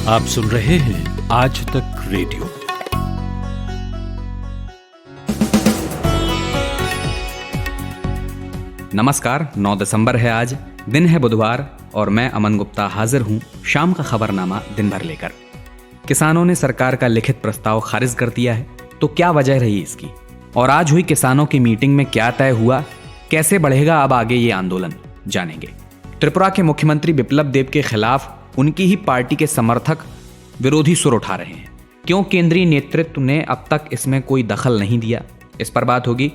आप सुन रहे हैं आज तक रेडियो। नमस्कार, 9 दिसंबर है आज, दिन है बुधवार और मैं अमन गुप्ता हाजिर हूं शाम का खबरनामा दिन भर लेकर। किसानों ने सरकार का लिखित प्रस्ताव खारिज कर दिया है, तो क्या वजह रही इसकी? और आज हुई किसानों की मीटिंग में क्या तय हुआ? कैसे बढ़ेगा अब आगे ये आंदोलन, जानेंगे। त्रिपुरा के मुख्यमंत्री बिप्लब देब के खिलाफ उनकी ही पार्टी के समर्थक विरोधी सुर उठा रहे हैं। क्यों केंद्रीय नेतृत्व ने अब तक इसमें कोई दखल नहीं दिया, इस पर बात होगी।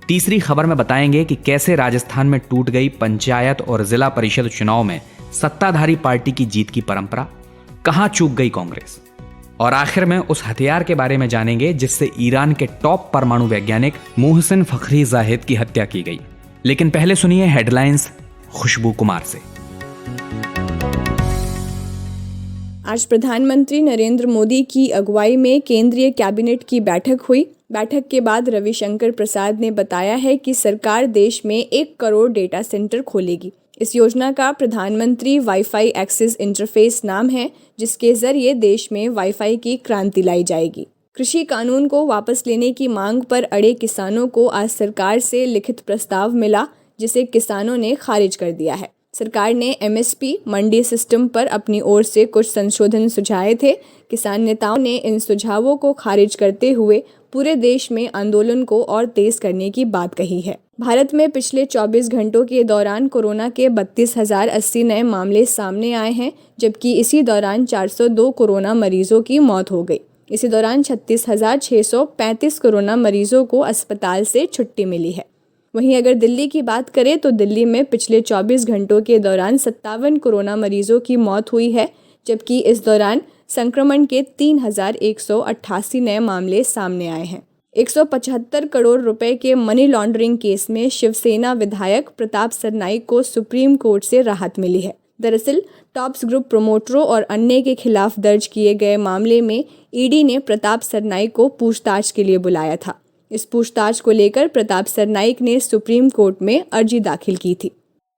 तीसरी खबर में बताएंगे कि कैसे राजस्थान में टूट गई पंचायत और जिला परिषद चुनाव में सत्ताधारी पार्टी की जीत की परंपरा, कहां चूक गई कांग्रेस। और आखिर में उस हथियार के बारे में जानेंगे जिससे ईरान के टॉप परमाणु वैज्ञानिक मोहसिन फखरी जाहिद की हत्या की गई। लेकिन पहले सुनिए हेडलाइंस खुशबू कुमार से। आज प्रधानमंत्री नरेंद्र मोदी की अगुवाई में केंद्रीय कैबिनेट की बैठक हुई। बैठक के बाद रविशंकर प्रसाद ने बताया है कि सरकार देश में 1 करोड़ डेटा सेंटर खोलेगी। इस योजना का प्रधानमंत्री वाईफाई एक्सेस इंटरफेस नाम है, जिसके जरिए देश में वाईफाई की क्रांति लाई जाएगी। कृषि कानून को वापस लेने की मांग पर अड़े किसानों को आज सरकार से लिखित प्रस्ताव मिला, जिसे किसानों ने खारिज कर दिया है। सरकार ने एमएसपी मंडी सिस्टम पर अपनी ओर से कुछ संशोधन सुझाए थे। किसान नेताओं ने इन सुझावों को खारिज करते हुए पूरे देश में आंदोलन को और तेज करने की बात कही है। भारत में पिछले 24 घंटों के दौरान कोरोना के 32,080 नए मामले सामने आए हैं, जबकि इसी दौरान 402 कोरोना मरीजों की मौत हो गई। इसी दौरान 36,635 कोरोना मरीजों को अस्पताल से छुट्टी मिली है। वहीं अगर दिल्ली की बात करें तो दिल्ली में पिछले 24 घंटों के दौरान 57 कोरोना मरीजों की मौत हुई है, जबकि इस दौरान संक्रमण के 3,188 नए मामले सामने आए हैं। 175 करोड़ रुपए के मनी लॉन्ड्रिंग केस में शिवसेना विधायक प्रताप सरनाईक को सुप्रीम कोर्ट से राहत मिली है। दरअसल टॉप्स ग्रुप प्रमोटरों और अन्य के खिलाफ दर्ज किए गए मामले में ईडी ने प्रताप सरनाईक को पूछताछ के लिए बुलाया था। इस पूछताछ को लेकर प्रताप सरनाईक ने सुप्रीम कोर्ट में अर्जी दाखिल की थी।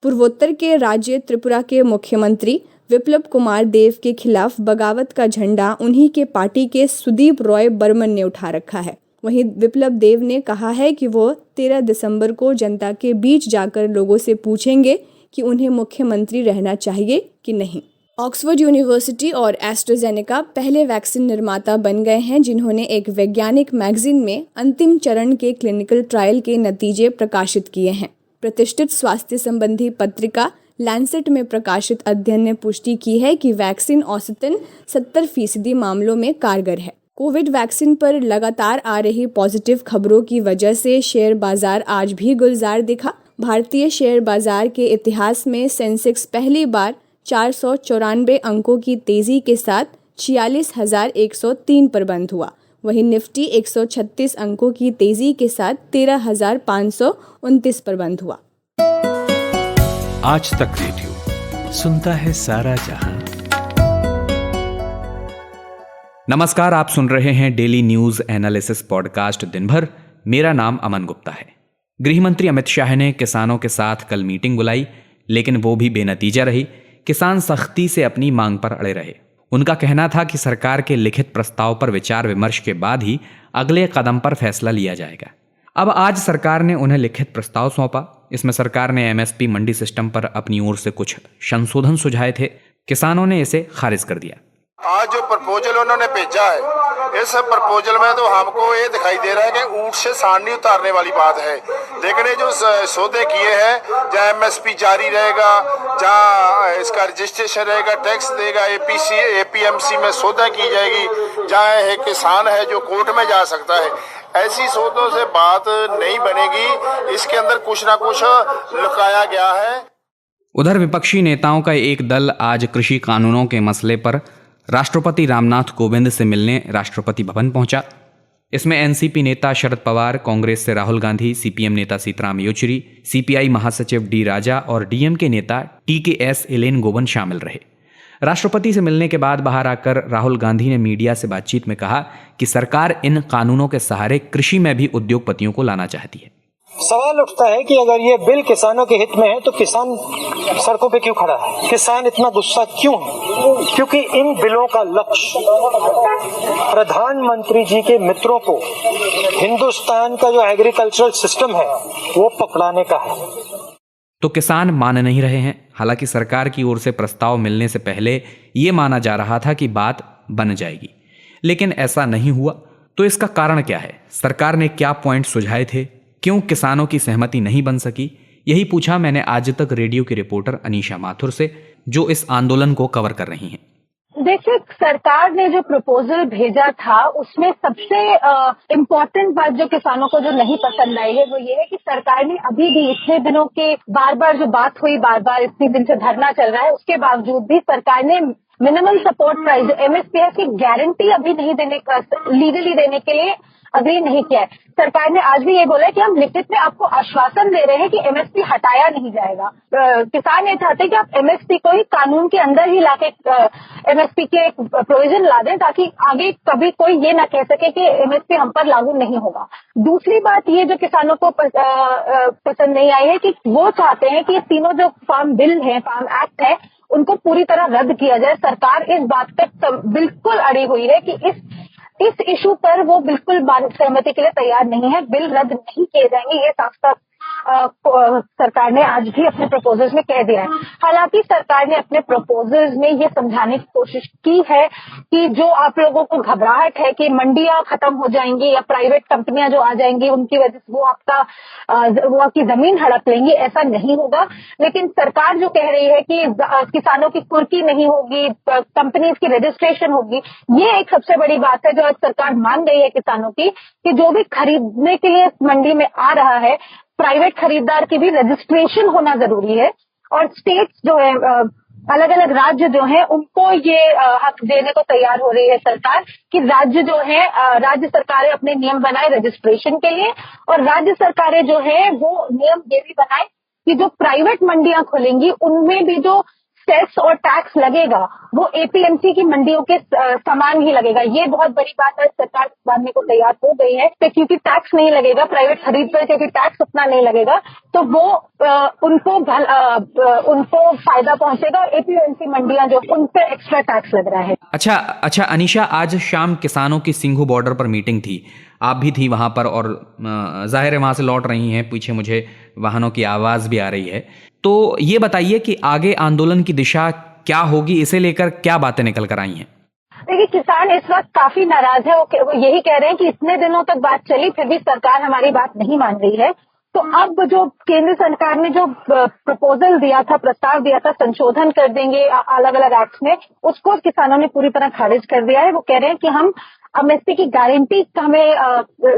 पूर्वोत्तर के राज्य त्रिपुरा के मुख्यमंत्री बिप्लब कुमार देब के खिलाफ बगावत का झंडा उन्हीं के पार्टी के सुदीप रॉय बर्मन ने उठा रखा है। वहीं बिप्लब देब ने कहा है कि वो 13 दिसंबर को जनता के बीच जाकर लोगों से पूछेंगे कि उन्हें मुख्यमंत्री रहना चाहिए कि नहीं। ऑक्सफोर्ड यूनिवर्सिटी और एस्ट्राजेनेका पहले वैक्सीन निर्माता बन गए हैं, जिन्होंने एक वैज्ञानिक मैगजीन में अंतिम चरण के क्लिनिकल ट्रायल के नतीजे प्रकाशित किए हैं। प्रतिष्ठित स्वास्थ्य संबंधी पत्रिका लैंसेट में प्रकाशित अध्ययन ने पुष्टि की है कि वैक्सीन औसतन 70% मामलों में कारगर है। कोविड वैक्सीन पर लगातार आ रही पॉजिटिव खबरों की वजह से शेयर बाजार आज भी गुलजार दिखा। भारतीय शेयर बाजार के इतिहास में सेंसेक्स पहली बार 494 अंकों की तेजी के साथ 46,103 पर बंद हुआ। वहीं निफ्टी 136 अंकों की तेजी के साथ 13,529 पर बंद हुआ। आज तक रेडियो सुनता है सारा जहां। नमस्कार, आप सुन रहे हैं डेली न्यूज एनालिसिस पॉडकास्ट दिन भर। मेरा नाम अमन गुप्ता है। गृह मंत्री अमित शाह ने किसानों के साथ कल मीटिंग बुलाई, लेकिन वो भी बेनतीजा रही। किसान सख्ती से अपनी मांग पर अड़े रहे। उनका कहना था कि सरकार के लिखित प्रस्ताव पर विचार विमर्श के बाद ही अगले कदम पर फैसला लिया जाएगा। अब आज सरकार ने उन्हें लिखित प्रस्ताव सौंपा। इसमें सरकार ने एमएसपी मंडी सिस्टम पर अपनी ओर से कुछ संशोधन सुझाए थे। किसानों ने इसे खारिज कर दिया। आज जो प्रपोजल उन्होंने भेजा है, इस प्रपोजल में तो हमको ये दिखाई दे रहा है कि ऊंट से सांड नहीं उतारने वाली बात है। लेकिन ये जो सौदे किए हैं, जहाँ एमएसपी जारी रहेगा, जहाँ इसका रजिस्ट्रेशन रहेगा, टैक्स देगा, एपीएमसी में सौदा की जाएगी, जहाँ एक किसान है जो कोर्ट में जा सकता है, ऐसी सौदों से बात नहीं बनेगी। इसके अंदर कुछ ना कुछ लुकाया गया है। उधर विपक्षी नेताओं का एक दल आज कृषि कानूनों के मसले पर राष्ट्रपति रामनाथ कोविंद से मिलने राष्ट्रपति भवन पहुंचा। इसमें एनसीपी नेता शरद पवार, कांग्रेस से राहुल गांधी, सीपीएम नेता सीताराम येचुरी, सीपीआई महासचिव डी राजा और डीएमके नेता टीकेएस इलेनगोवन शामिल रहे। राष्ट्रपति से मिलने के बाद बाहर आकर राहुल गांधी ने मीडिया से बातचीत में कहा कि सरकार इन कानूनों के सहारे कृषि में भी उद्योगपतियों को लाना चाहती है। सवाल उठता है कि अगर ये बिल किसानों के हित में है तो किसान सड़कों पे क्यों खड़ा है, किसान इतना गुस्सा क्यों है? क्योंकि इन बिलों का लक्ष्य प्रधानमंत्री जी के मित्रों को हिंदुस्तान का जो एग्रीकल्चरल सिस्टम है वो पकड़ाने का है। तो किसान मान नहीं रहे हैं। हालांकि सरकार की ओर से प्रस्ताव मिलने से पहले ये माना जा रहा था कि बात बन जाएगी, लेकिन ऐसा नहीं हुआ। तो इसका कारण क्या है? सरकार ने क्या पॉइंट सुझाए थे? क्यों किसानों की सहमति नहीं बन सकी? यही पूछा मैंने आज तक रेडियो की रिपोर्टर अनीशा माथुर से, जो इस आंदोलन को कवर कर रही हैं। देखिए, सरकार ने जो प्रपोजल भेजा था उसमें सबसे इम्पोर्टेंट बात जो किसानों को जो नहीं पसंद आई है वो ये है कि सरकार ने अभी भी इतने दिनों के बार बार जो बात हुई, बार बार इतने दिन से धरना चल रहा है, उसके बावजूद भी सरकार ने मिनिमम सपोर्ट प्राइस MSP की गारंटी अभी नहीं देने का, लीगली देने के लिए अग्री नहीं किया है। सरकार ने आज भी ये बोला है कि हम लिखित में आपको आश्वासन दे रहे हैं कि MSP हटाया नहीं जाएगा। किसान ये चाहते हैं कि आप MSP को ही कानून के अंदर ही लाके MSP के एक प्रोविजन ला दें, ताकि आगे कभी कोई ये ना कह सके कि MSP हम पर लागू नहीं होगा। दूसरी बात ये जो किसानों को पसंद नहीं आई है कि वो चाहते हैं कि तीनों जो फार्म बिल है, फार्म एक्ट है, उनको पूरी तरह रद्द किया जाए। सरकार इस बात पर बिल्कुल अड़ी हुई है कि इस इशू पर वो बिल्कुल सहमति के लिए तैयार नहीं है। बिल रद्द नहीं किए जाएंगे, ये साफ साफ सरकार ने आज भी अपने प्रपोजल्स में कह दिया है। हालांकि सरकार ने अपने प्रपोजल्स में ये समझाने की कोशिश की है कि जो आप लोगों को घबराहट है कि मंडियां खत्म हो जाएंगी या प्राइवेट कंपनियां जो आ जाएंगी उनकी वजह से वो आपकी जमीन हड़प लेंगी, ऐसा नहीं होगा। लेकिन सरकार जो कह रही है कि किसानों की कुर्की नहीं होगी, कंपनीज की रजिस्ट्रेशन होगी, ये एक सबसे बड़ी बात है जो आज सरकार मान गई है किसानों की, कि जो भी खरीदने के लिए मंडी में आ रहा है, प्राइवेट खरीदार की भी रजिस्ट्रेशन होना जरूरी है। और स्टेट्स जो है, अलग अलग राज्य जो है, उनको ये हक देने को तैयार हो रही है सरकार कि राज्य जो है, राज्य सरकारें अपने नियम बनाए रजिस्ट्रेशन के लिए, और राज्य सरकारें जो है वो नियम ये भी बनाए कि जो प्राइवेट मंडियां खुलेंगी उनमें भी जो सेस और टैक्स लगेगा वो APMC की मंडियों के समान ही लगेगा। ये बहुत बड़ी बात है, सरकार मानने को तैयार हो गई है कि क्योंकि टैक्स नहीं लगेगा प्राइवेट खरीद पर, क्योंकि टैक्स उतना नहीं लगेगा तो वो उनको फायदा पहुंचेगा। और APMC मंडियां जो उन पे एक्स्ट्रा टैक्स लग रहा है। अच्छा अनीशा, आज शाम किसानों की सिंघू बॉर्डर पर मीटिंग थी, आप भी थी वहां पर, और जाहिर है वहां से लौट रही हैं, पीछे मुझे वाहनों की आवाज भी आ रही है। तो ये बताइए कि आगे आंदोलन की दिशा क्या होगी, इसे लेकर क्या बातें निकल कर आई हैं? देखिए, किसान इस वक्त काफी नाराज है। वो यही कह रहे हैं कि इतने दिनों तक बात चली फिर भी सरकार हमारी बात नहीं मान रही है। तो अब जो केंद्र सरकार ने जो प्रपोजल दिया था, प्रस्ताव दिया था, संशोधन कर देंगे अलग अलग एक्ट में, उसको किसानों ने पूरी तरह खारिज कर दिया है। वो कह रहे हैं कि हम MSP की गारंटी हमें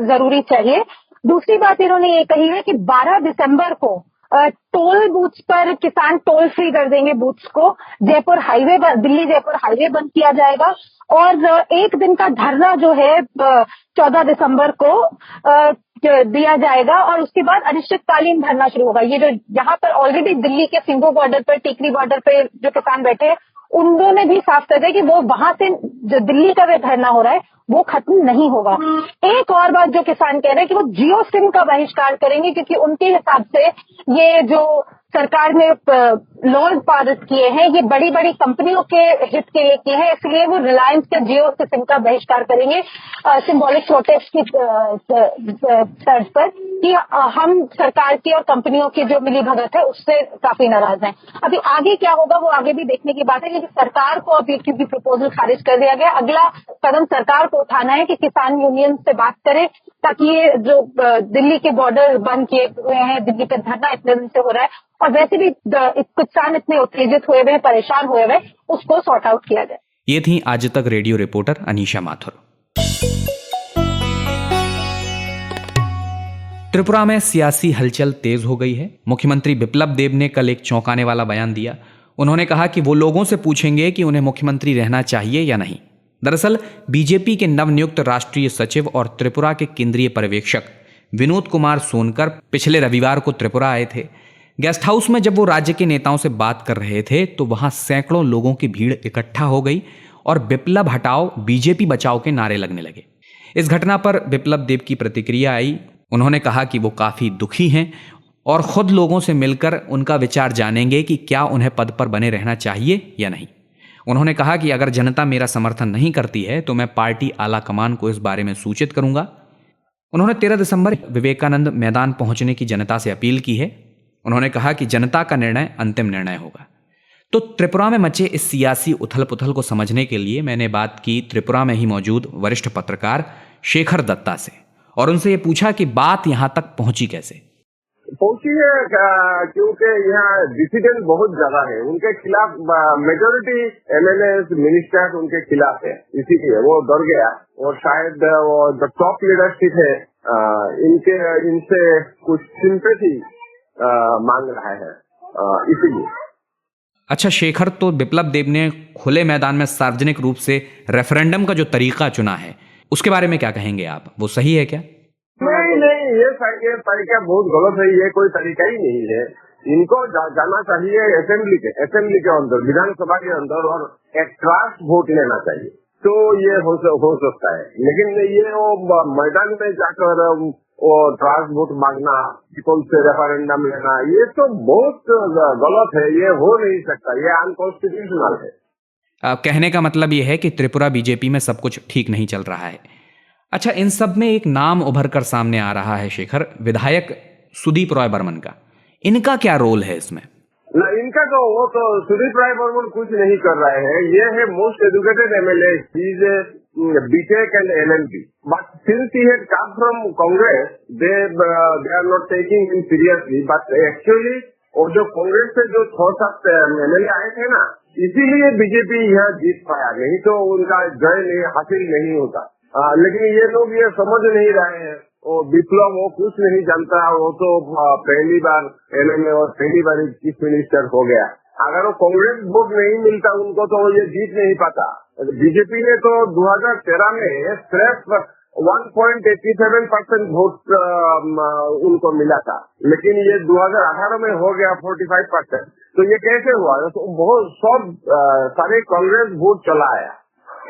जरूरी चाहिए। दूसरी बात इन्होंने ये कही है कि 12 दिसंबर को टोल बूथ्स पर किसान टोल फ्री कर देंगे बूथ्स को। जयपुर हाईवे, दिल्ली जयपुर हाईवे बंद किया जाएगा। और एक दिन का धरना जो है 14 दिसंबर को दिया जाएगा, और उसके बाद अनिश्चितकालीन धरना शुरू होगा। ये जो यहाँ पर ऑलरेडी दिल्ली के सिंघू बॉर्डर पर, टीकरी बॉर्डर पे जो किसान बैठे हैं, उन्होंने भी साफ कर दिया कि वो वहां से जो दिल्ली का वे धरना हो रहा है वो खत्म नहीं होगा। एक और बात जो किसान कह रहे हैं कि वो जियो सिम का बहिष्कार करेंगे, क्योंकि उनके हिसाब से ये जो सरकार ने लॉज पारित किए हैं ये बड़ी बड़ी कंपनियों के हित के लिए किए हैं, इसलिए वो रिलायंस के जियो सिम का बहिष्कार करेंगे सिंबॉलिक प्रोटेस्ट की तर्ज पर, कि हम सरकार की और कंपनियों की जो मिली भगत है उससे काफी नाराज हैं। अभी आगे क्या होगा वो आगे भी देखने की बात है, लेकिन सरकार को अभी क्योंकि प्रपोजल खारिज कर दिया गया, अगला कदम सरकार को उठाना है कि किसान यूनियन से बात करें, ताकि ये जो दिल्ली के बॉर्डर बंद किए हुए हैं, दिल्ली पे धरना इतने दिन से हो रहा है, और वैसे भी किसान इतने उत्तेजित हुए हुए, परेशान हुए हुए, उसको सॉर्ट आउट किया जाए। ये थी आज तक रेडियो रिपोर्टर अनीशा माथुर। त्रिपुरा में सियासी हलचल तेज हो गई है। मुख्यमंत्री बिप्लब देब ने कल एक चौंकाने वाला बयान दिया। उन्होंने कहा कि वो लोगों से पूछेंगे कि उन्हें मुख्यमंत्री रहना चाहिए या नहीं। दरअसल बीजेपी के नवनियुक्त राष्ट्रीय सचिव और त्रिपुरा के केंद्रीय पर्यवेक्षक विनोद कुमार सोनकर पिछले रविवार को त्रिपुरा आए थे। गेस्ट हाउस में जब वो राज्य के नेताओं से बात कर रहे थे तो वहां सैकड़ों लोगों की भीड़ इकट्ठा हो गई और बिप्लब हटाओ, बीजेपी बचाओ के नारे लगने लगे। इस घटना पर बिप्लब देब की प्रतिक्रिया आई। उन्होंने कहा कि वो काफ़ी दुखी हैं और ख़ुद लोगों से मिलकर उनका विचार जानेंगे कि क्या उन्हें पद पर बने रहना चाहिए या नहीं। उन्होंने कहा कि अगर जनता मेरा समर्थन नहीं करती है तो मैं पार्टी आला कमान को इस बारे में सूचित करूंगा। उन्होंने 13 दिसंबर विवेकानंद मैदान पहुंचने की जनता से अपील की है। उन्होंने कहा कि जनता का निर्णय अंतिम निर्णय होगा। तो त्रिपुरा में मचे इस सियासी उथल पुथल को समझने के लिए मैंने बात की त्रिपुरा में ही मौजूद वरिष्ठ पत्रकार शेखर दत्ता से और उनसे ये पूछा कि बात यहाँ तक पहुंची कैसे। पहुंची है क्योंकि यहाँ डिसिडेंट बहुत ज्यादा है, उनके खिलाफ मेजोरिटी एमएलए मिनिस्टर्स उनके खिलाफ है, इसीलिए वो डर गया और शायद वो जो टॉप लीडरशिप है इनसे कुछ सिंपैथी मांग रहा है, इसीलिए। अच्छा शेखर, तो बिप्लब देब ने खुले मैदान में सार्वजनिक रूप से रेफरेंडम का जो तरीका चुना है उसके बारे में क्या कहेंगे आप? वो सही है क्या? नहीं, ये तरीका बहुत गलत है, ये कोई तरीका ही नहीं है। इनको जाना चाहिए असेंबली के अंदर, विधानसभा के अंदर, और एक ट्रस्ट वोट लेना चाहिए, तो ये हो सकता है। लेकिन ये वो मैदान में जाकर वो ट्रस्ट वोट मांगना, पीपल से रेफरेंडम लेना, ये तो बहुत गलत है, ये हो नहीं सकता, ये अनकॉन्स्टिट्यूशनल है। कहने का मतलब ये है कि त्रिपुरा बीजेपी में सब कुछ ठीक नहीं चल रहा है। अच्छा, इन सब में एक नाम उभर कर सामने आ रहा है शेखर, विधायक सुदीप राय बर्मन का। इनका क्या रोल है इसमें? ना, इनका तो वो तो सुदीप राय बर्मन कुछ नहीं कर रहे हैं। ये है most educated MLA, he is BTech and LLB, but since he had come from Congress they are not taking him seriously. But actually और जो कांग्रेस से जो 6-7 एमएलए आए थे ना, इसीलिए बीजेपी यहाँ जीत पाया, नहीं तो उनका जय हासिल नहीं होता। लेकिन ये लोग ये समझ नहीं रहे हैं, वो विप्लव वो कुछ नहीं जानता, वो तो पहली बार एमएलए और पहली बार चीफ मिनिस्टर हो गया। अगर वो कांग्रेस वोट नहीं मिलता उनको तो ये जीत नहीं पाता। बीजेपी ने तो 2013 में सिर्फ 1.87% वोट उनको मिला था, लेकिन ये 2018 में हो गया 45%। तो ये कैसे हुआ? तो बहुत सब सारे कांग्रेस वोट चला आया।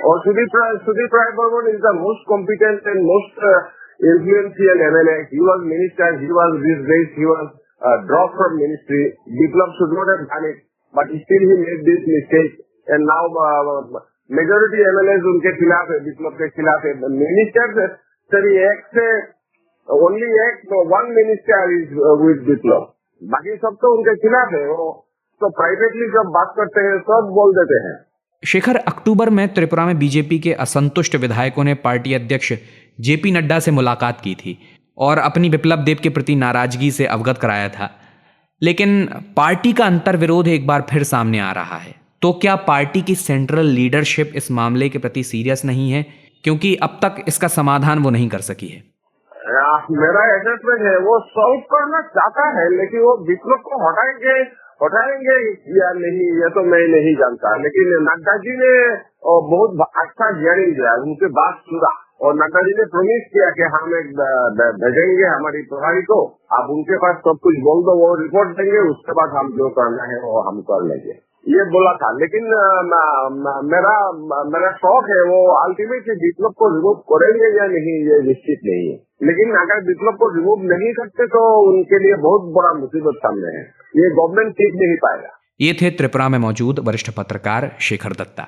और Sudip Roy Burman is the most competent and most influential MLA. He was minister, he was disgraced, he was dropped from ministry. Biplab should not have done it, but still he made this mistake. And now majority MLAs उनके खिलाफ है, बिप्लब के खिलाफ है। Minister सभी एक से only one minister is with Biplab, बाकी सब तो उनके खिलाफ है। वो तो प्राइवेटली जब बात करते हैं सब बोल देते हैं। शेखर, अक्टूबर में त्रिपुरा में बीजेपी के असंतुष्ट विधायकों ने पार्टी अध्यक्ष जेपी नड्डा से मुलाकात की थी और अपनी बिप्लब देब के प्रति नाराजगी से अवगत कराया था, लेकिन पार्टी का अंतर्विरोध एक बार फिर सामने आ रहा है। तो क्या पार्टी की सेंट्रल लीडरशिप इस मामले के प्रति सीरियस नहीं है, क्योंकि अब तक इसका समाधान वो नहीं कर सकी है? मेरा एसेसमेंट है वो सॉल्व करना चाहता है, लेकिन वो बिप्लब को हटाएंगे या नहीं ये तो मैं नहीं जानता। लेकिन नड्डा जी ने बहुत अच्छा हियरिंग दिया, उनके बात सुना, और नड्डा जी ने प्रॉमिस किया कि हम एक भेजेंगे हमारी प्रभारी को, आप उनके पास सब कुछ बोल दो, वो रिपोर्ट देंगे, उसके बाद हम जो करना है वो हम कर लेंगे, ये बोला था। लेकिन मेरा शौक है वो अल्टीमेटली बिप्लब को रिमूव करेंगे या नहीं ये निश्चित नहीं है। लेकिन अगर बिप्लब को रिमूव नहीं करते तो उनके लिए बहुत बड़ा मुसीबत सामने है, ये गवर्नमेंट ठीक नहीं पाएगा। ये थे त्रिपुरा में मौजूद वरिष्ठ पत्रकार शेखर दत्ता।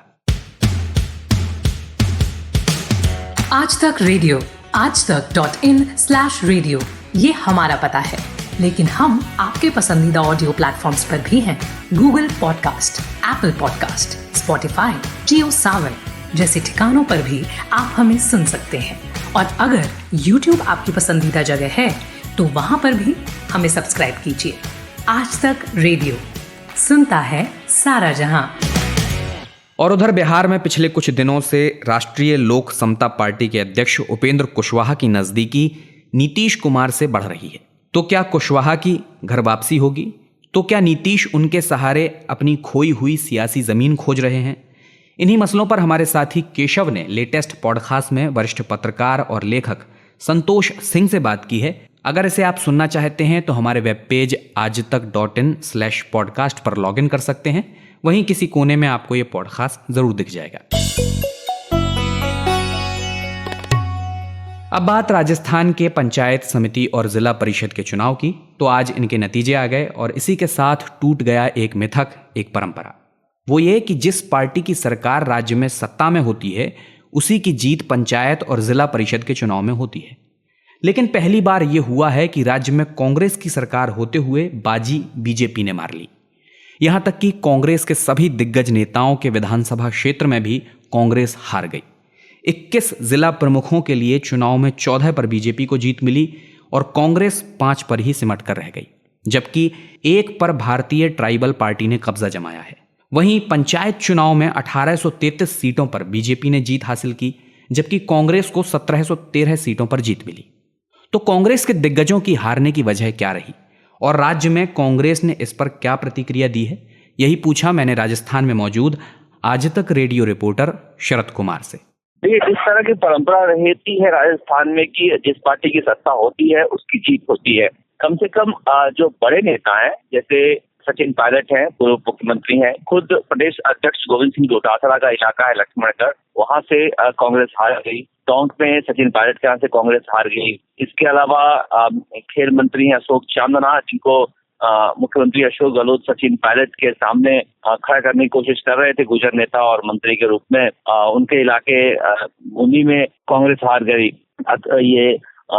आज तक रेडियो, आजतक.in/रेडियो, ये हमारा पता है, लेकिन हम आपके पसंदीदा ऑडियो प्लेटफॉर्म्स पर भी हैं। Google podcast, Apple podcast, Spotify, Jio Saavn जैसे ठिकानों पर भी आप हमें सुन सकते हैं। और अगर YouTube आपकी पसंदीदा जगह है तो वहां पर भी हमें सब्सक्राइब कीजिए। आज तक रेडियो, सुनता है सारा जहां। और उधर बिहार में पिछले कुछ दिनों से राष्ट्रीय लोक समता पार्टी के अध्यक्ष उपेंद्र कुशवाहा की नजदीकी नीतीश कुमार से बढ़ रही है। तो क्या कुशवाहा की घर वापसी होगी? तो क्या नीतीश उनके सहारे अपनी खोई हुई सियासी जमीन खोज रहे हैं? इन्हीं मसलों पर हमारे साथी केशव ने लेटेस्ट पॉडकास्ट में वरिष्ठ पत्रकार और लेखक संतोष सिंह से बात की है। अगर इसे आप सुनना चाहते हैं तो हमारे वेब पेज aajtak.in/podcast पर लॉगिन कर सकते हैं। वहीं किसी कोने में आपको ये पॉडकास्ट जरूर दिख जाएगा। अब बात राजस्थान के पंचायत समिति और जिला परिषद के चुनाव की, तो आज इनके नतीजे आ गए और इसी के साथ टूट गया एक मिथक, एक परंपरा। वो ये कि जिस पार्टी की सरकार राज्य में सत्ता में होती है उसी की जीत पंचायत और जिला परिषद के चुनाव में होती है। लेकिन पहली बार यह हुआ है कि राज्य में कांग्रेस की सरकार होते हुए बाजी बीजेपी ने मार ली। यहां तक कि कांग्रेस के सभी दिग्गज नेताओं के विधानसभा क्षेत्र में भी कांग्रेस हार गई। 21 जिला प्रमुखों के लिए चुनाव में 14 पर बीजेपी को जीत मिली और कांग्रेस 5 पर ही सिमट कर रह गई, जबकि 1 पर भारतीय ट्राइबल पार्टी ने कब्जा जमाया है। वहीं पंचायत चुनाव में 1833 सीटों पर बीजेपी ने जीत हासिल की, जबकि कांग्रेस को 1713 सीटों पर जीत मिली। तो कांग्रेस के दिग्गजों की हारने की वजह क्या रही और राज्य में कांग्रेस ने इस पर क्या प्रतिक्रिया दी है, यही पूछा मैंने राजस्थान में मौजूद आज तक रेडियो रिपोर्टर शरद कुमार से। इस तरह की परंपरा रहती है राजस्थान में कि जिस पार्टी की सत्ता होती है उसकी जीत होती है। कम से कम जो बड़े नेता हैं, जैसे सचिन पायलट हैं, पूर्व मुख्यमंत्री हैं, खुद प्रदेश अध्यक्ष गोविंद सिंह डोटासरा का इलाका है लक्ष्मणगढ़, वहां से कांग्रेस हार गई। टोंक में सचिन पायलट के यहाँ से कांग्रेस हार गई। इसके अलावा खेल मंत्री हैं अशोक चांदना, जिनको मुख्यमंत्री अशोक गहलोत सचिन पायलट के सामने खड़ा करने की कोशिश कर रहे थे गुजर नेता और मंत्री के रूप में। उनके इलाके बूंदी में कांग्रेस हार गई। ये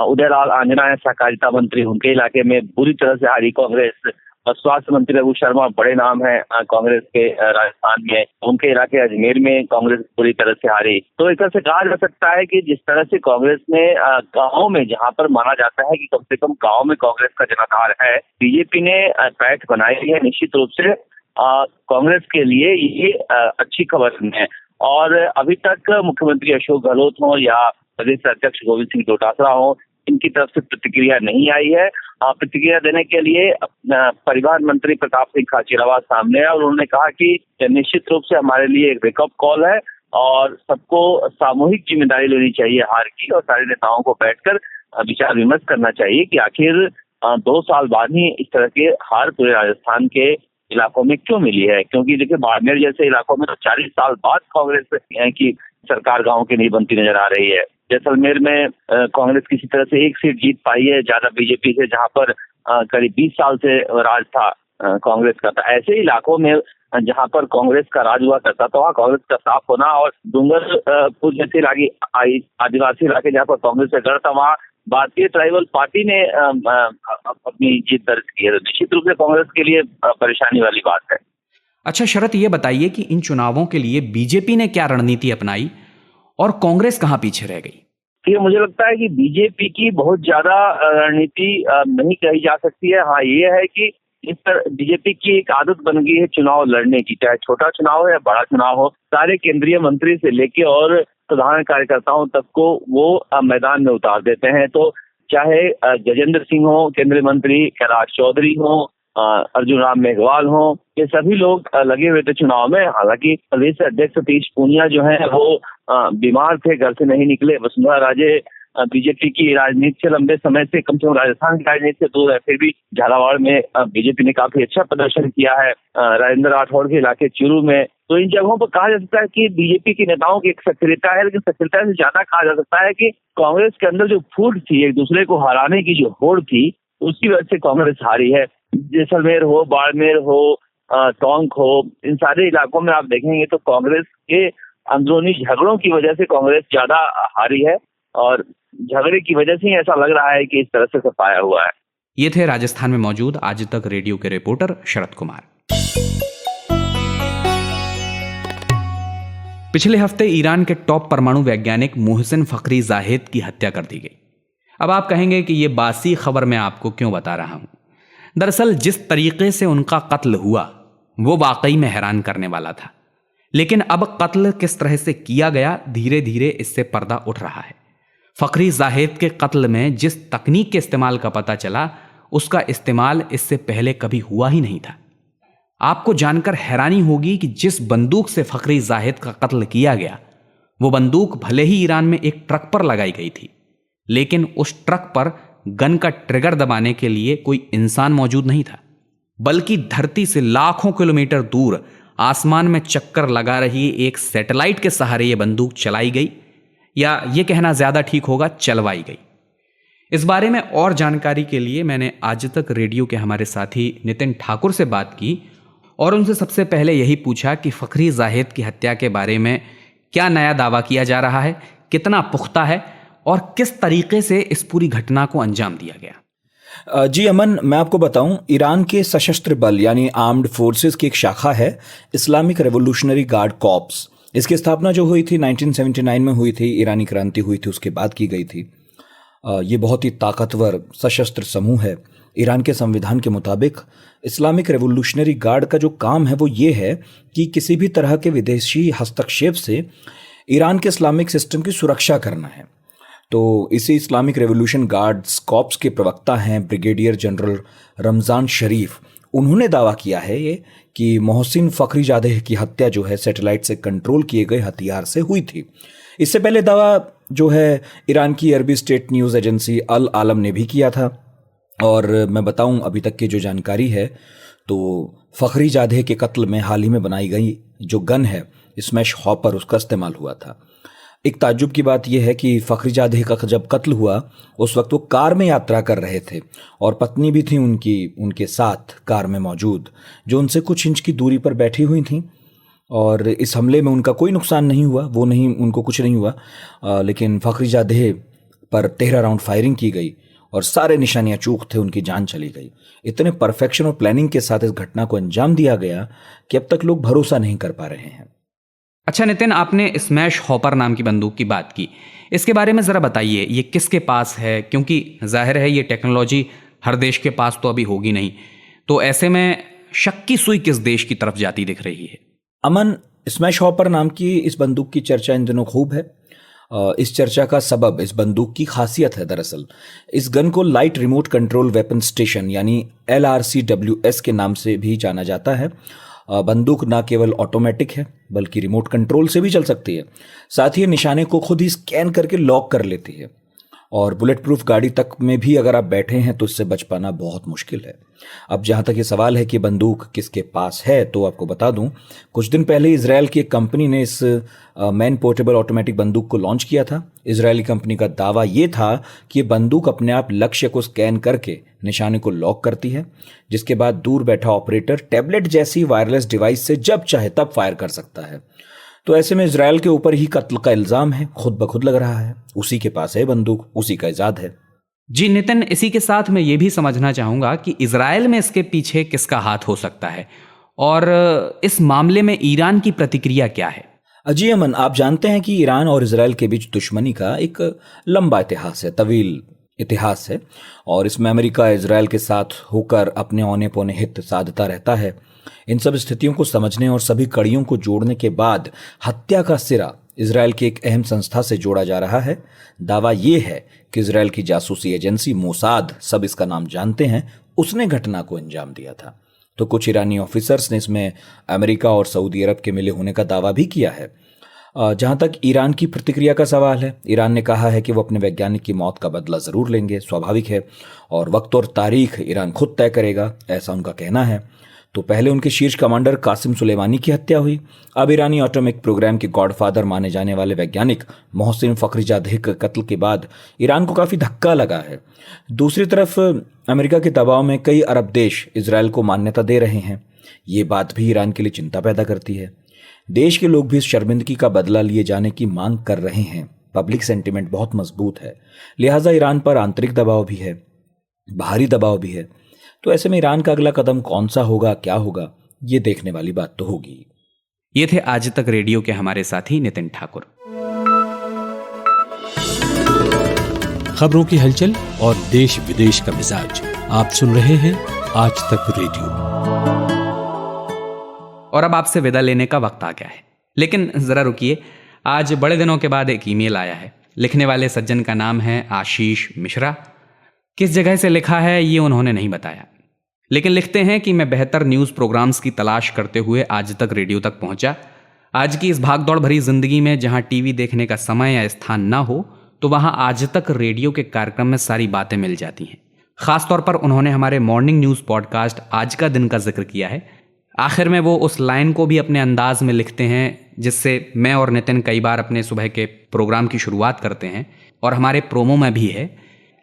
उदयलाल आंजना सहकारिता मंत्री, उनके इलाके में बुरी तरह से हारी कांग्रेस। स्वास्थ्य मंत्री रघु शर्मा बड़े नाम है कांग्रेस के राजस्थान में, उनके इलाके अजमेर में कांग्रेस पूरी तरह से हारी। तो एक तरह से कहा जा सकता है कि जिस तरह से कांग्रेस ने गांव में, जहां पर माना जाता है कि कम से कम गांव में कांग्रेस का जनाधार है, बीजेपी ने पैठ बनाई है। निश्चित रूप से कांग्रेस के लिए ये अच्छी खबर है। और अभी तक मुख्यमंत्री अशोक गहलोत हो या प्रदेश अध्यक्ष गोविंद सिंह डोटासरा हो, इनकी तरफ से प्रतिक्रिया नहीं आई है। प्रतिक्रिया देने के लिए परिवहन मंत्री प्रताप सिंह खाचरियावास सामने है और उन्होंने कहा कि निश्चित रूप से हमारे लिए एक वेकअप कॉल है और सबको सामूहिक जिम्मेदारी लेनी चाहिए हार की, और सारे नेताओं को बैठकर विचार विमर्श करना चाहिए कि आखिर 2 साल बाद ही इस तरह के हार पूरे राजस्थान के इलाकों में क्यों मिली है। क्योंकि देखिए, बाड़मेर जैसे इलाकों में तो 40 साल बाद कांग्रेस की सरकार गाँव की नहीं बनती नजर आ रही है। जैसलमेर में कांग्रेस किसी तरह से 1 सीट जीत पाई है ज्यादा बीजेपी से, जहां पर करीब 20 साल से राज था कांग्रेस का। तो ऐसे इलाकों में जहां पर कांग्रेस का राज हुआ करता था, वहाँ कांग्रेस का साफ होना, और डूंगरपुर जैसे इलाके आदिवासी इलाके जहाँ पर कांग्रेस का गढ़ था, वहाँ भारतीय ट्राइबल पार्टी ने अपनी जीत दर्ज की है। निश्चित रूप से कांग्रेस के लिए परेशानी वाली बात है। अच्छा शरद, ये बताइए कि इन चुनावों के लिए बीजेपी ने क्या रणनीति अपनाई और कांग्रेस कहां पीछे रह गई? ये मुझे लगता है कि बीजेपी की बहुत ज्यादा रणनीति नहीं कही जा सकती है। हाँ, ये है कि इस पर बीजेपी की एक आदत बन गई है चुनाव लड़ने की, चाहे छोटा चुनाव हो या बड़ा चुनाव हो। सारे केंद्रीय मंत्री से लेके और साधारण कार्यकर्ताओं तक को वो मैदान में उतार देते हैं। तो चाहे गजेंद्र सिंह हो केंद्रीय मंत्री, कैलाश चौधरी हो, अर्जुन राम मेघवाल हो, ये सभी लोग लगे हुए थे चुनाव में। हालांकि प्रदेश अध्यक्ष सतीश पूनिया जो है वो बीमार थे, घर से नहीं निकले। वसुंधरा राजे बीजेपी की राजनीति से लंबे समय से, कम से कम राजस्थान की राजनीति से दूर है, फिर भी झालावाड़ में बीजेपी ने काफी अच्छा प्रदर्शन किया है। राजेंद्र राठौड़ के इलाके चूरू में। तो इन जगहों पर कहा जा सकता है कि बीजेपी के नेताओं की एक सक्रियता है, लेकिन सक्रियता से ज्यादा कहा जा सकता है कि कांग्रेस के अंदर जो फूट थी, एक दूसरे को हराने की जो होड़ थी, उसकी वजह से कांग्रेस हारी है। जैसलमेर हो, बाड़मेर हो, टोंक हो, इन सारे इलाकों में आप देखेंगे तो कांग्रेस के अंदरूनी झगड़ों की वजह से कांग्रेस ज्यादा हारी है, और झगड़े की वजह से ऐसा लग रहा है कि इस तरह से सफाया हुआ है। ये थे राजस्थान में मौजूद आज तक रेडियो के रिपोर्टर शरद कुमार। पिछले हफ्ते ईरान के टॉप परमाणु वैज्ञानिक मोहसिन फखरी जाहिद की हत्या कर दी गई। अब आप कहेंगे कि यह बासी खबर मैं आपको क्यों बता रहा हूं। दरअसल जिस तरीके से उनका कत्ल हुआ वो वाकई में हैरान करने वाला था, लेकिन अब कत्ल किस तरह से किया गया, धीरे धीरे इससे पर्दा उठ रहा है। फखरी जाहिद के कत्ल में जिस तकनीक के इस्तेमाल का पता चला, उसका इस्तेमाल इससे पहले कभी हुआ ही नहीं था। आपको जानकर हैरानी होगी कि जिस बंदूक से फखरी जाहिद का कत्ल किया गया, वो बंदूक भले ही ईरान में एक ट्रक पर लगाई गई थी, लेकिन उस ट्रक पर गन का ट्रिगर दबाने के लिए कोई इंसान मौजूद नहीं था, बल्कि धरती से लाखों किलोमीटर दूर आसमान में चक्कर लगा रही एक सैटेलाइट के सहारे ये बंदूक चलाई गई। या ये कहना ज़्यादा ठीक होगा चलवाई गई। इस बारे में और जानकारी के लिए मैंने आज तक रेडियो के हमारे साथी नितिन ठाकुर से बात की और उनसे सबसे पहले यही पूछा कि फखरी जाहिद की हत्या के बारे में क्या नया दावा किया जा रहा है, कितना पुख्ता है और किस तरीके से इस पूरी घटना को अंजाम दिया गया। जी अमन, मैं आपको बताऊं, ईरान के सशस्त्र बल यानी आर्म्ड फोर्सेस की एक शाखा है इस्लामिक रेवोल्यूशनरी गार्ड कॉर्प्स। इसकी स्थापना जो हुई थी 1979 में हुई थी, ईरानी क्रांति हुई थी उसके बाद की गई थी। ये बहुत ही ताकतवर सशस्त्र समूह है। ईरान के संविधान के मुताबिक इस्लामिक रेवोल्यूशनरी गार्ड का जो काम है वो ये है कि किसी भी तरह के विदेशी हस्तक्षेप से ईरान के इस्लामिक सिस्टम की सुरक्षा करना है। तो इसी इस्लामिक रेवोल्यूशन गार्ड्स कॉर्प्स के प्रवक्ता हैं ब्रिगेडियर जनरल रमज़ान शरीफ। उन्होंने दावा किया है ये कि मोहसिन फखरीजादेह की हत्या जो है सैटेलाइट से कंट्रोल किए गए हथियार से हुई थी। इससे पहले दावा जो है ईरान की अरबी स्टेट न्यूज़ एजेंसी अल आलम ने भी किया था। और मैं बताऊं अभी तक की जो जानकारी है तो फखरीजादेह के कत्ल में हाल ही में बनाई गई जो गन है स्मैश हॉपर, उसका इस्तेमाल हुआ था। एक ताज्जुब की बात यह है कि फखरीजादेह का जब कत्ल हुआ उस वक्त वो कार में यात्रा कर रहे थे और पत्नी भी थी उनके साथ कार में मौजूद, जो उनसे कुछ इंच की दूरी पर बैठी हुई थी। और इस हमले में उनका कोई नुकसान नहीं हुआ, उनको कुछ नहीं हुआ, लेकिन फखरीजादेह पर 13 राउंड फायरिंग की गई और सारे निशानियां चूक थे, उनकी जान चली गई। इतने परफेक्शन और प्लानिंग के साथ इस घटना को अंजाम दिया गया कि अब तक लोग भरोसा नहीं कर पा रहे हैं। अच्छा नितिन, आपने स्मैश हॉपर नाम की बंदूक की बात की, इसके बारे में ज़रा बताइए, ये किसके पास है? क्योंकि जाहिर है ये टेक्नोलॉजी हर देश के पास तो अभी होगी नहीं, तो ऐसे में शक की सुई किस देश की तरफ जाती दिख रही है? अमन, स्मैश हॉपर नाम की इस बंदूक की चर्चा इन दिनों खूब है। इस चर्चा का सबब इस बंदूक की खासियत है। दरअसल इस गन को light remote control weapon station यानी LRCWS के नाम से भी जाना जाता है। बंदूक ना केवल ऑटोमेटिक है बल्कि रिमोट कंट्रोल से भी चल सकती है। साथ ही निशाने को खुद ही स्कैन करके लॉक कर लेती है और बुलेट प्रूफ गाड़ी तक में भी अगर आप बैठे हैं तो इससे बच पाना बहुत मुश्किल है। अब जहां तक ये सवाल है कि बंदूक किसके पास है, तो आपको बता दूं, कुछ दिन पहले इजराइल की एक कंपनी ने इस मैन पोर्टेबल ऑटोमेटिक बंदूक को लॉन्च किया था। इजरायली कंपनी का दावा ये था कि ये बंदूक अपने आप लक्ष्य को स्कैन करके निशाने को लॉक करती है, जिसके बाद दूर बैठा ऑपरेटर टैबलेट जैसी वायरलेस डिवाइस से जब चाहे तब फायर कर सकता है। तो ऐसे में इजराइल के ऊपर ही कत्ल का इल्जाम है, खुद ब खुद लग रहा है। उसी के पास है बंदूक, उसी का इजाद है। जी नितिन, इसी के साथ मैं ये भी समझना चाहूँगा कि इजराइल में इसके पीछे किसका हाथ हो सकता है और इस मामले में ईरान की प्रतिक्रिया क्या है? जी अमन, आप जानते हैं कि ईरान और इजराइल के बीच दुश्मनी का एक लंबा इतिहास है, तवील इतिहास है, और इसमें अमेरिका इजराइल के साथ होकर अपने औने पौने हित साधता रहता है। इन सब स्थितियों को समझने और सभी कड़ियों को जोड़ने के बाद हत्या का सिरा इजराइल की एक अहम संस्था से जोड़ा जा रहा है। दावा यह है कि इजराइल की जासूसी एजेंसी मोसाद, सब इसका नाम जानते हैं, उसने घटना को अंजाम दिया था। तो कुछ ईरानी ऑफिसर्स ने इसमें अमेरिका और सऊदी अरब के मिले होने का दावा भी किया है। जहां तक ईरान की प्रतिक्रिया का सवाल है, ईरान ने कहा है कि वो अपने वैज्ञानिक की मौत का बदला जरूर लेंगे, स्वाभाविक है, और वक्त और तारीख ईरान खुद तय करेगा, ऐसा उनका कहना है। तो पहले उनके शीर्ष कमांडर कासिम सुलेमानी की हत्या हुई। अब ईरानी एटॉमिक प्रोग्राम के गॉडफादर माने जाने वाले वैज्ञानिक मोहसिन फखरीजादेह के कत्ल के बाद ईरान को काफ़ी धक्का लगा है। दूसरी तरफ अमेरिका के दबाव में कई अरब देश इजराइल को मान्यता दे रहे हैं। ये बात भी ईरान के लिए चिंता पैदा करती है। देश के लोग भी इस शर्मिंदगी का बदला लिए जाने की मांग कर रहे हैं। पब्लिक सेंटिमेंट बहुत मजबूत है, लिहाजा ईरान पर आंतरिक दबाव भी है, बाहरी दबाव भी है। तो ऐसे में ईरान का अगला कदम कौन सा होगा, क्या होगा, ये देखने वाली बात तो होगी। ये थे आज तक रेडियो के हमारे साथी नितिन ठाकुर। खबरों की हलचल और देश विदेश का मिजाज आप सुन रहे हैं आज तक रेडियो। और अब आपसे विदा लेने का वक्त आ गया है, लेकिन जरा रुकिए, आज बड़े दिनों के बाद एक ईमेल आया है। लिखने वाले सज्जन का नाम है आशीष मिश्रा। किस जगह से लिखा है ये उन्होंने नहीं बताया, लेकिन लिखते हैं कि मैं बेहतर न्यूज़ प्रोग्राम्स की तलाश करते हुए आज तक रेडियो तक पहुंचा। आज की इस भागदौड़ भरी जिंदगी में जहां टीवी देखने का समय या स्थान ना हो, तो वहां आज तक रेडियो के कार्यक्रम में सारी बातें मिल जाती हैं। खासतौर पर उन्होंने हमारे मॉर्निंग न्यूज़ पॉडकास्ट आज का दिन का जिक्र किया है। आखिर में वो उस लाइन को भी अपने अंदाज में लिखते हैं जिससे मैं और नितिन कई बार अपने सुबह के प्रोग्राम की शुरुआत करते हैं, और हमारे प्रोमो में भी है।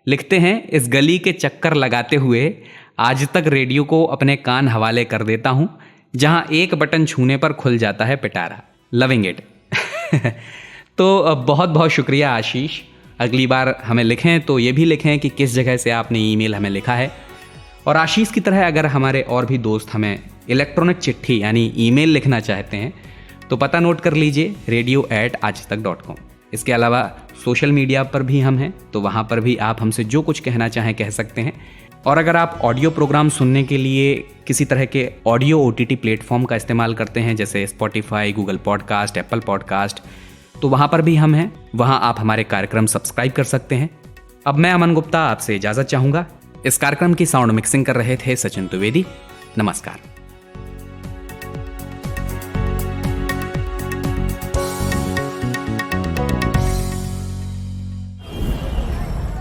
लिखते हैं, इस गली के चक्कर लगाते हुए आज तक रेडियो को अपने कान हवाले कर देता हूँ, जहाँ एक बटन छूने पर खुल जाता है पिटारा। Loving it. तो बहुत बहुत शुक्रिया आशीष। अगली बार हमें लिखें तो ये भी लिखें कि किस जगह से आपने ईमेल हमें लिखा है। और आशीष की तरह अगर हमारे और भी दोस्त हमें इलेक्ट्रॉनिक चिट्ठी यानी ईमेल लिखना चाहते हैं तो पता नोट कर लीजिए, radio@aajtak.com। इसके अलावा सोशल मीडिया पर भी हम हैं, तो वहाँ पर भी आप हमसे जो कुछ कहना चाहें कह सकते हैं। और अगर आप ऑडियो प्रोग्राम सुनने के लिए किसी तरह के ऑडियो OTT प्लेटफॉर्म का इस्तेमाल करते हैं, जैसे Spotify, Google podcast, Apple podcast, तो वहाँ पर भी हम हैं। वहाँ आप हमारे कार्यक्रम सब्सक्राइब कर सकते हैं। अब मैं अमन गुप्ता आपसे इजाज़त चाहूँगा। इस कार्यक्रम की साउंड मिक्सिंग कर रहे थे सचिन द्विवेदी। नमस्कार।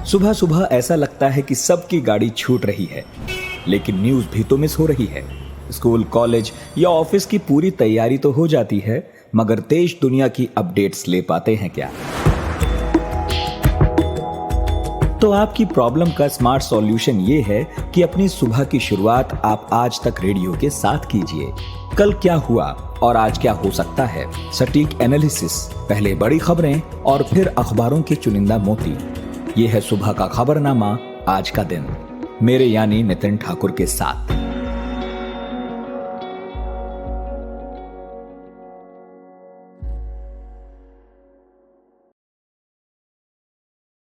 सुबह सुबह ऐसा लगता है कि सबकी गाड़ी छूट रही है, लेकिन न्यूज़ भी तो मिस हो रही है। स्कूल, कॉलेज या ऑफिस की पूरी तैयारी तो हो जाती है, मगर देश दुनिया की अपडेट्स ले पाते हैं क्या? तो आपकी प्रॉब्लम का स्मार्ट सॉल्यूशन ये है कि अपनी सुबह की शुरुआत आप आज तक रेडियो के साथ कीजिए। कल क्या हुआ और आज क्या हो सकता है, सटीक एनालिसिस, पहले बड़ी खबरें और फिर अखबारों के चुनिंदा मोती। ये है सुबह का खबरनामा, आज का दिन, मेरे यानी नितिन ठाकुर के साथ।